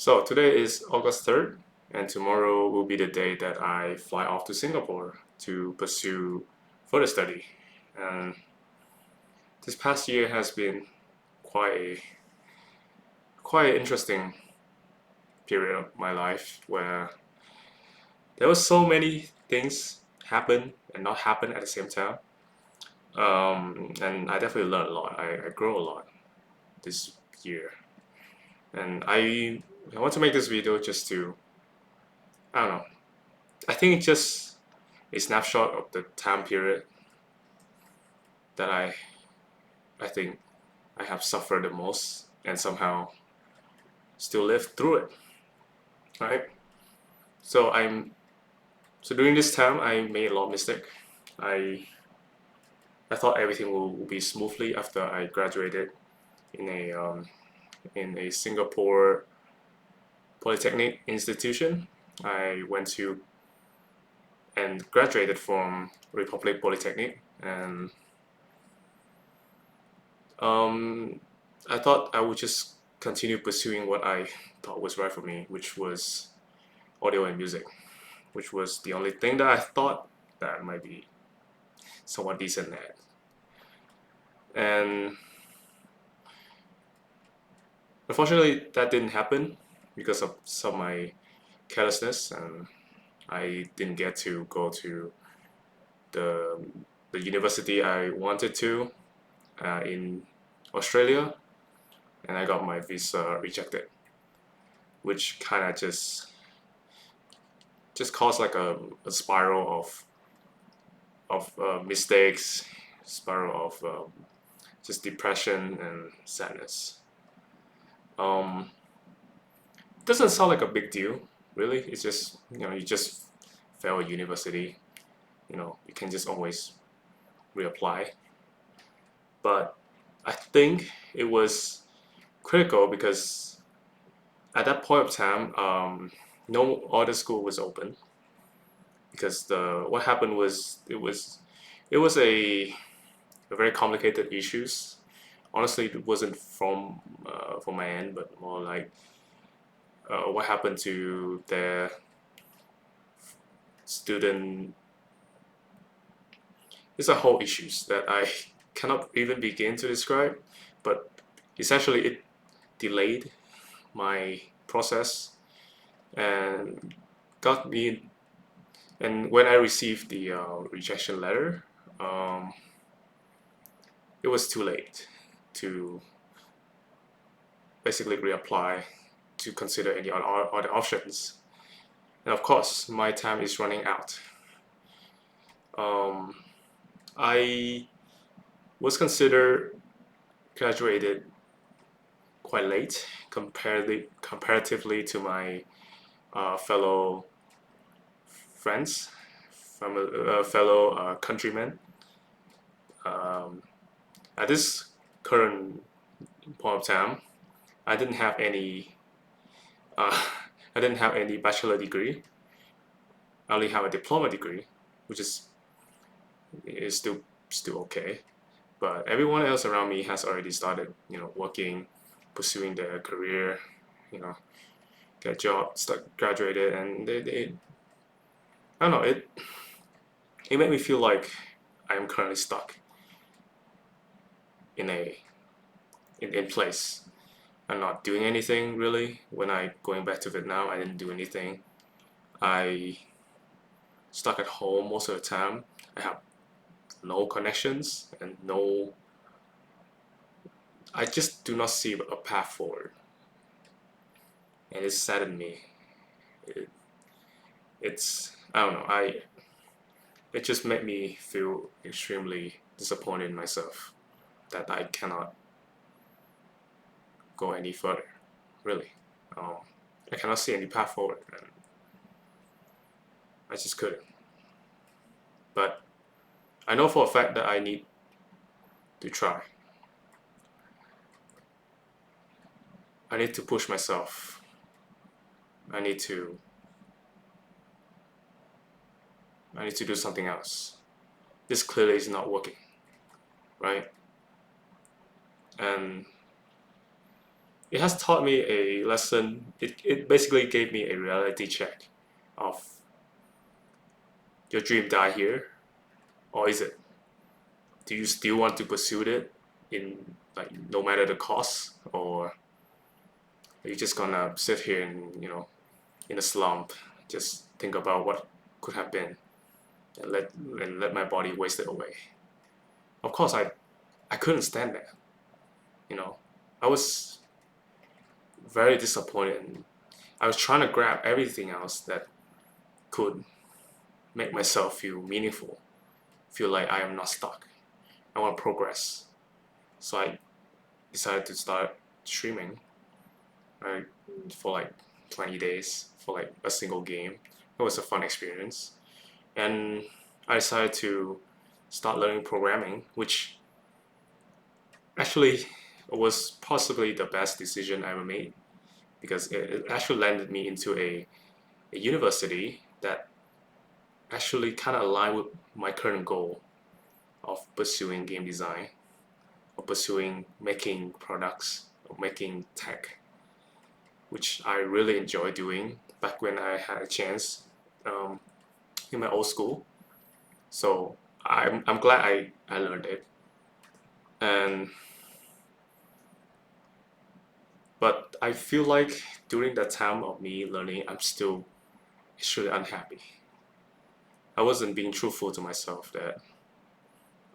So today is August 3rd, and tomorrow will be the day that I fly off to Singapore to pursue further study. And this past year has been quite a, quite an interesting period of my life where there was so many things happen and not happen at the same time. And I definitely learned a lot. I grew a lot this year. And I want to make this video just to, I don't know, I think it's just a snapshot of the time period that I think I have suffered the most and somehow still lived through it. Right? So so during this time I made a lot of mistake. I I thought everything will be smoothly after I graduated in a Singapore polytechnic institution. I went to and graduated from Republic Polytechnic, and um, I thought I would just continue pursuing what I thought was right for me, which was audio and music, which was the only thing that I thought that might be somewhat decent at. And unfortunately, that didn't happen because of some of my carelessness, and I didn't get to go to the the university I wanted to in Australia, and I got my visa rejected, which kind of just caused like a spiral of mistakes, spiral of just depression and sadness. Um, doesn't sound like a big deal, really. It's just you just fail a university. You can just always reapply. But I think it was critical because at that point of time, no other school was open because the what happened was it was a very complicated issues. Honestly, it wasn't from my end, but more like what happened to their student. It's a whole issues that I cannot even begin to describe, but essentially it delayed my process and got me. And when I received the rejection letter, um, it was too late to basically reapply to consider any other options. And of course, my time is running out. Um, I was considered graduated quite late comparatively to my fellow friends, fellow countrymen. Um, at this current point of time, I didn't have any. Uh, I didn't have any bachelor degree. I only have a diploma degree, which is still okay. But everyone else around me has already started, working, pursuing their career, you know, get job, start graduated, and they I don't know, it made me feel like I'm currently stuck in a in place. I'm not doing anything really. When I going back to Vietnam, I didn't do anything. I stuck at home most of the time. I have no connections and no. I just do not see a path forward, and it saddened me. It, it's I don't know. It just made me feel extremely disappointed in myself that I cannot go any further. Really, um, I cannot see any path forward, and I just couldn't. But I know for a fact that I need to try. I need to push myself. I need to I need to do something else. This clearly is not working, right? And it has taught me a lesson. It basically gave me a reality check of your dream die here, or is it? Do you still want to pursue it in like no matter the cost, or are you just gonna sit here and in a slump, just think about what could have been and let my body waste it away? Of course, I couldn't stand that. You know, I was very disappointed. And I was trying to grab everything else that could make myself feel meaningful, feel like I am not stuck. I want to progress. So I decided to start streaming, right, for like 20 days for like a single game. It was a fun experience. And I decided to start learning programming, which actually was possibly the best decision I ever made because it actually landed me into a university that actually kind of aligned with my current goal of pursuing game design, or pursuing making products, or making tech, which I really enjoy doing back when I had a chance um, in my old school. So I'm glad I learned it. And but I feel like during that time of me learning, I'm still extremely unhappy. I wasn't being truthful to myself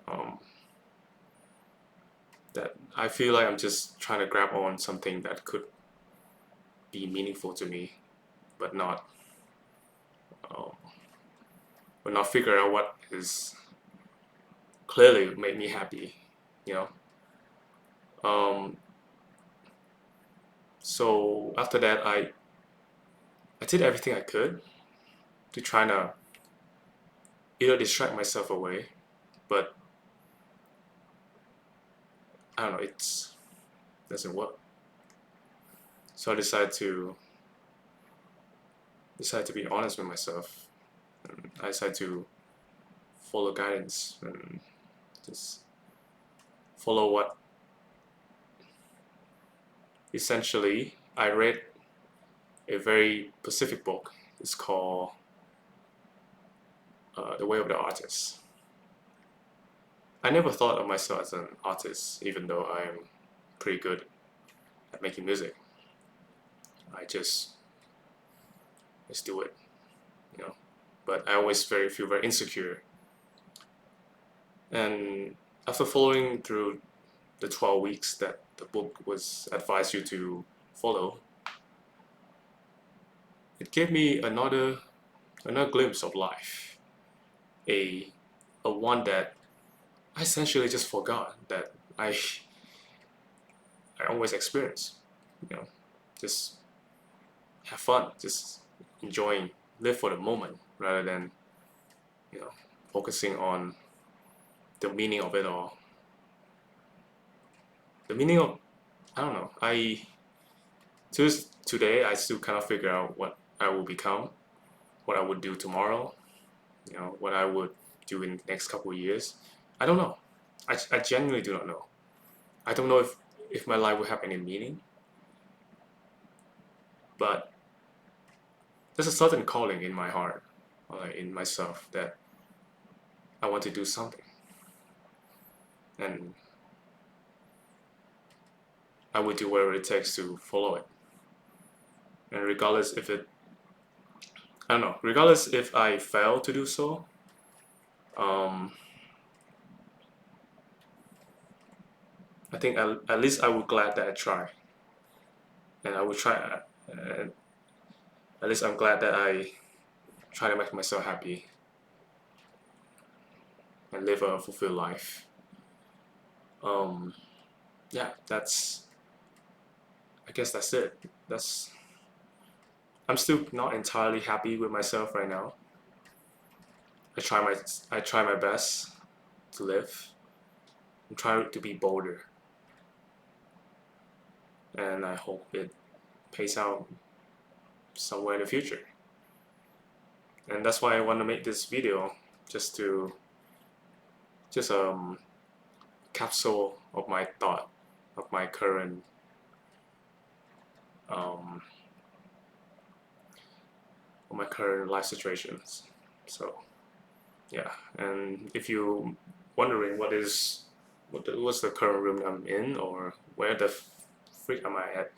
um, that I feel like I'm just trying to grab on something that could be meaningful to me, but um, not figure out what is clearly made me happy. You know. So after that, I did everything I could to try to either distract myself away, but I don't know, it doesn't work. So I decided to be honest with myself. And I decided to follow guidance and just follow what essentially I read a very specific book. It's called The Way of the Artist. I never thought of myself as an artist, even though I'm pretty good at making music. I just do it, you know. But I always feel very insecure. And after following through the 12 weeks that the book was advised you to follow, it gave me another glimpse of life, a a one that I essentially just forgot that I always experience. You know, just have fun, just enjoying, live for the moment rather than you know focusing on the meaning of it all. The meaning of I don't know. Today I still kind of figure out what I will become, what I would do tomorrow, what I would do in the next couple of years. I don't know. I genuinely do not know. I don't know if my life will have any meaning, but there's a certain calling in my heart, or in myself, that I want to do something, and I would do whatever it takes to follow it. And regardless if it, I don't know, regardless if I fail to do so, um, I think at least I would glad that I try, and I would try. At least I'm glad that I try to make myself happy and live a fulfilled life. Um, yeah, I guess that's it. That's I'm still not entirely happy with myself right now. I try my I try my best to live. I'm trying to be bolder, and I hope it pays out somewhere in the future. And that's why I want to make this video, just to just capsule of my thought of my current my current life situations. So yeah, and if you wondering what's the current room I'm in or where the freak am I at?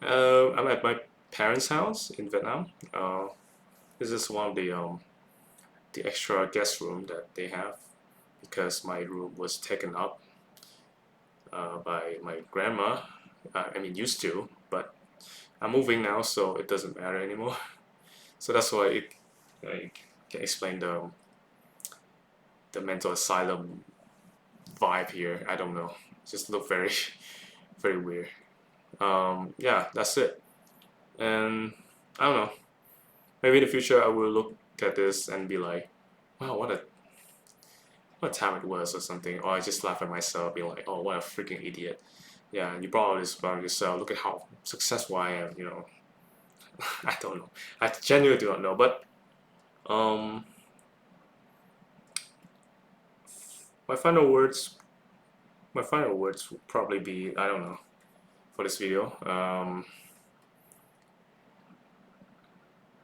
I'm at my parents' house in Vietnam. This is one of the extra guest room that they have because my room was taken up by my grandma. I mean, used to, but I'm moving now, so it doesn't matter anymore. So that's why I can explain the mental asylum vibe here. I don't know. It just look very very weird. Yeah, that's it. And I don't know. Maybe in the future I will look at this and be like, wow, what time it was or something. Or I just laugh at myself, be like, oh, what a freaking idiot. Yeah, you brought all this about yourself. Look at how successful I am. I don't know. I genuinely do not know. But um, my final words, my final words will probably be, I don't know, for this video.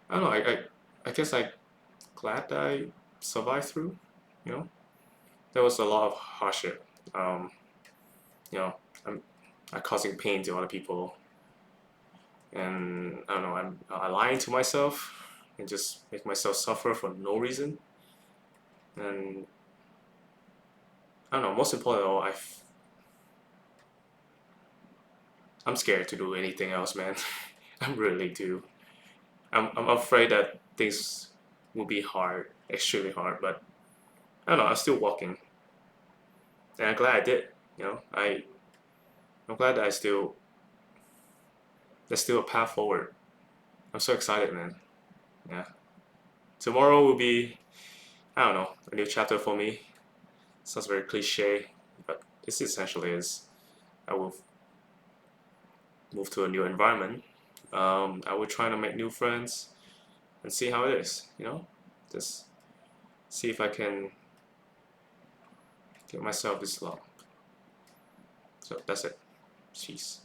I don't know. I guess I glad that I survived through. You know, there was a lot of hardship. Um, you know, I'm causing pain to other people, and I don't know. I lying to myself and just make myself suffer for no reason. And I don't know. Most important of all, I'm scared to do anything else, man. I'm really do. I'm afraid that things will be hard, extremely hard. But I don't know. I'm still walking, and I'm glad I did. You know, I'm glad that there's still a path forward. I'm so excited, man. Yeah. Tomorrow will be, I don't know, a new chapter for me. Sounds very cliche, but this essentially is. I will move to a new environment. I will try to make new friends and see how it is. Just see if I can get myself this long. So that's it. Peace.